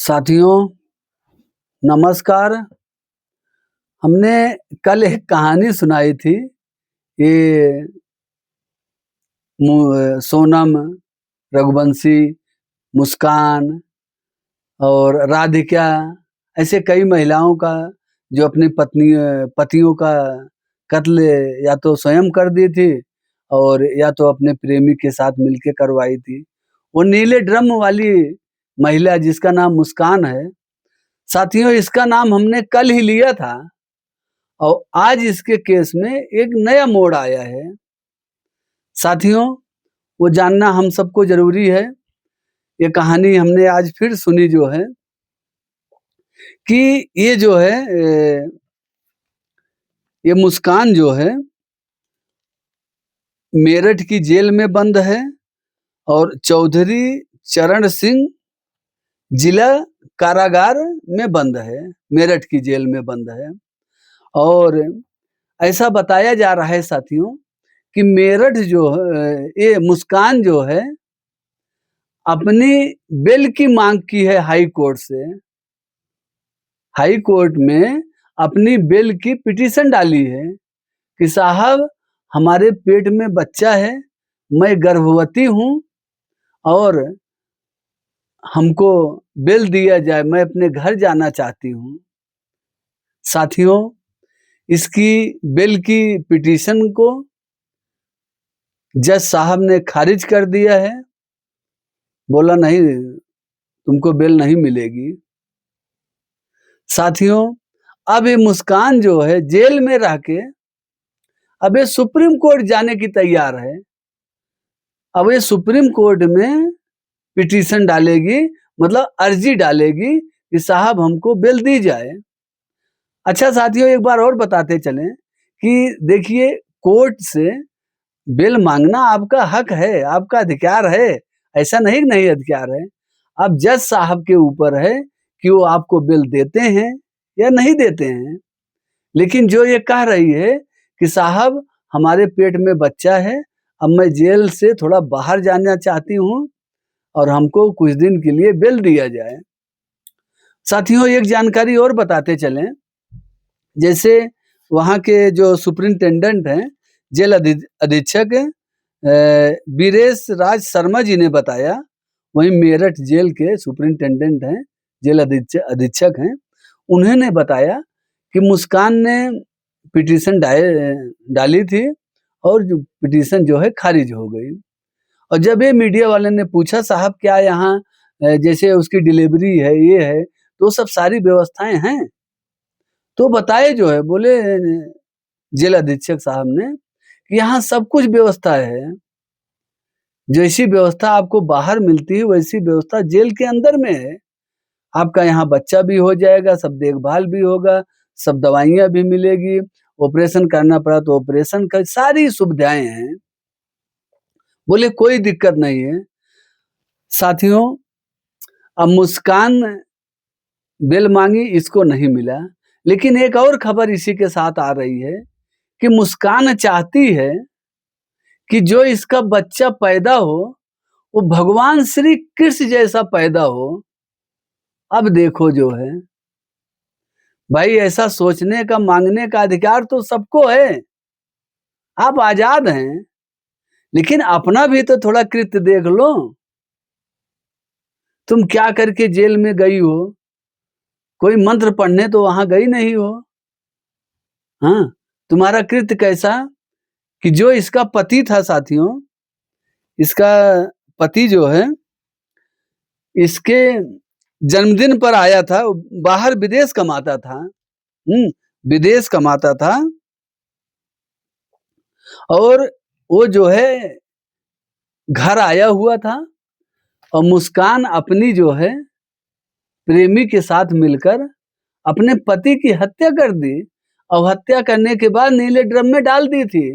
साथियों, नमस्कार। हमने कल एक कहानी सुनाई थी। ये सोनम, रघुवंशी, मुस्कान और राधिका, ऐसे कई महिलाओं का जो अपनी पतियों का कत्ल या तो स्वयं कर दी थी और या तो अपने प्रेमी के साथ मिलके करवाई थी। वो नीले ड्रम वाली महिला जिसका नाम मुस्कान है। साथियों, इसका नाम हमने कल ही लिया था और आज इसके केस में एक नया मोड़ आया है। साथियों, वो जानना हम सबको जरूरी है। ये कहानी हमने आज फिर सुनी जो है कि ये जो है ये मुस्कान जो है मेरठ की जेल में बंद है और चौधरी चरण सिंह जिला कारागार में बंद है, मेरठ की जेल में बंद है। और ऐसा बताया जा रहा है साथियों कि मेरठ जो है, ये मुस्कान जो है अपनी बेल की मांग की है हाई कोर्ट से। हाई कोर्ट में अपनी बेल की पिटीशन डाली है कि साहब, हमारे पेट में बच्चा है, मैं गर्भवती हूं और हमको बेल दिया जाए, मैं अपने घर जाना चाहती हूं। साथियों, इसकी बेल की पिटीशन को जज साहब ने खारिज कर दिया है। बोला नहीं, तुमको बेल नहीं मिलेगी। साथियों, अब ये मुस्कान जो है जेल में रह के अब ये सुप्रीम कोर्ट जाने की तैयार है। अब ये सुप्रीम कोर्ट में पिटीशन डालेगी, मतलब अर्जी डालेगी कि साहब हमको बेल दी जाए। अच्छा साथियों, एक बार और बताते चलें कि देखिए, कोर्ट से बेल मांगना आपका हक है, आपका अधिकार है। ऐसा नहीं अधिकार है। अब जज साहब के ऊपर है कि वो आपको बेल देते हैं या नहीं देते हैं। लेकिन जो ये कह रही है कि साहब, हमारे पेट में बच्चा है, अब मैं जेल से थोड़ा बाहर जाना चाहती हूँ और हमको कुछ दिन के लिए बेल दिया जाए। साथियों, एक जानकारी और बताते चलें। जैसे वहाँ के जो सुपरिंटेंडेंट हैं, जेल अधीक्षक वीरेश राज शर्मा जी ने बताया, वहीं मेरठ जेल के सुपरिंटेंडेंट हैं, जेल अधीक्षक हैं, उन्होंने बताया कि मुस्कान ने पिटीशन डाली थी और जो पिटीशन जो है खारिज हो गई। और जब ये मीडिया वाले ने पूछा, साहब क्या यहाँ जैसे उसकी डिलीवरी है, ये है, तो सब सारी व्यवस्थाएं हैं? तो बताए जो है, बोले जेल अधीक्षक साहब ने कि यहाँ सब कुछ व्यवस्था है। जैसी व्यवस्था आपको बाहर मिलती है वैसी व्यवस्था जेल के अंदर में है। आपका यहाँ बच्चा भी हो जाएगा, सब देखभाल भी होगा, सब दवाइयाँ भी मिलेगी, ऑपरेशन करना पड़ा तो ऑपरेशन का सारी सुविधाएं हैं। बोले कोई दिक्कत नहीं है। साथियों, अब मुस्कान बेल मांगी, इसको नहीं मिला। लेकिन एक और खबर इसी के साथ आ रही है कि मुस्कान चाहती है कि जो इसका बच्चा पैदा हो वो भगवान श्री कृष्ण जैसा पैदा हो। अब देखो जो है भाई, ऐसा सोचने का, मांगने का अधिकार तो सबको है, आप आजाद हैं, लेकिन अपना भी तो थोड़ा कृत्य देख लो। तुम क्या करके जेल में गई हो? कोई मंत्र पढ़ने तो वहां गई नहीं हो। हाँ, तुम्हारा कृत्य कैसा कि जो इसका पति था साथियों, इसका पति जो है इसके जन्मदिन पर आया था, बाहर विदेश कमाता था, विदेश कमाता था, और वो जो है घर आया हुआ था और मुस्कान अपनी जो है प्रेमी के साथ मिलकर अपने पति की हत्या कर दी। और हत्या करने के बाद नीले ड्रम में डाल दी थी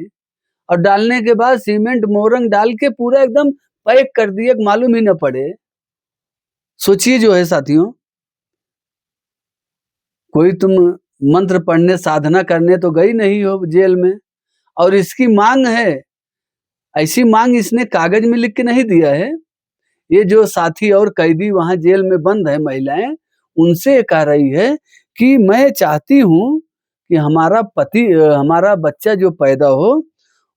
और डालने के बाद सीमेंट मोरंग डाल के पूरा एकदम पैक कर दिए, मालूम ही न पड़े। सोचिए जो है साथियों, कोई तुम मंत्र पढ़ने, साधना करने तो गई नहीं हो जेल में, और इसकी मांग है, ऐसी मांग इसने कागज में लिख के नहीं दिया है, ये जो साथी और कैदी वहां जेल में बंद है महिलाएं, उनसे कह रही है कि मैं चाहती हूँ कि हमारा बच्चा जो पैदा हो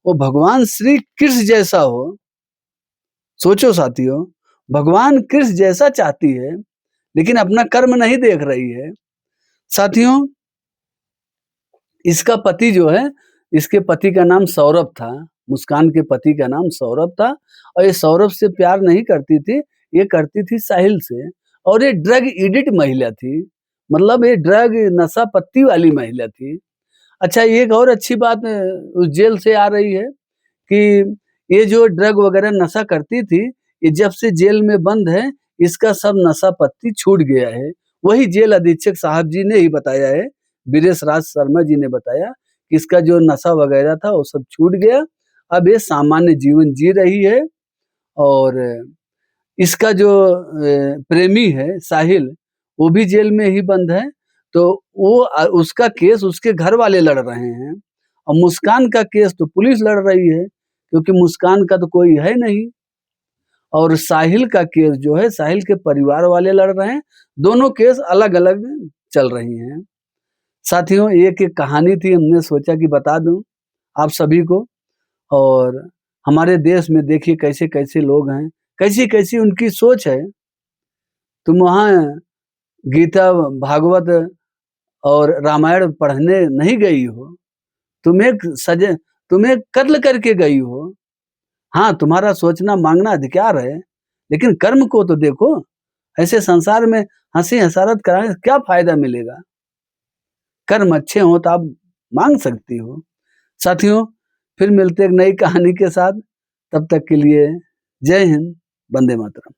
वो भगवान श्री कृष्ण जैसा हो। सोचो साथियों, भगवान कृष्ण जैसा चाहती है, लेकिन अपना कर्म नहीं देख रही है। साथियों, इसका पति जो है, इसके पति का नाम सौरभ था, मुस्कान के पति का नाम सौरभ था, और ये सौरभ से प्यार नहीं करती थी, ये करती थी साहिल से। और ये ड्रग एडिक्ट महिला थी, मतलब ये ड्रग नशा पत्ती वाली महिला थी। अच्छा, एक और अच्छी बात उस जेल से आ रही है कि ये जो ड्रग वगैरह नशा करती थी, ये जब से जेल में बंद है, इसका सब नशा पत्ती छूट गया है। वही जेल अधीक्षक साहब जी ने ही बताया है, वीरेश राज शर्मा जी ने बताया कि इसका जो नशा वगैरह था वो सब छूट गया। अब ये सामान्य जीवन जी रही है। और इसका जो प्रेमी है साहिल, वो भी जेल में ही बंद है। तो वो उसका केस उसके घर वाले लड़ रहे हैं, और मुस्कान का केस तो पुलिस लड़ रही है, क्योंकि मुस्कान का तो कोई है नहीं। और साहिल का केस जो है, साहिल के परिवार वाले लड़ रहे हैं। दोनों केस अलग अलग चल रही हैं। साथियों, एक एक कहानी थी, हमने सोचा कि बता दूं आप सभी को। और हमारे देश में देखिए कैसे कैसे लोग हैं, कैसी कैसी उनकी सोच है। तुम वहाँ गीता, भागवत और रामायण पढ़ने नहीं गई हो, तुम एक तुम एक कत्ल करके गई हो। हाँ, तुम्हारा सोचना मांगना अधिकार है, लेकिन कर्म को तो देखो। ऐसे संसार में हंसी हसारत कराने से क्या फायदा मिलेगा? कर्म अच्छे हो तो आप मांग सकती हो। साथियों, फिर मिलते एक नई कहानी के साथ। तब तक के लिए जय हिंद, वंदे मातरम।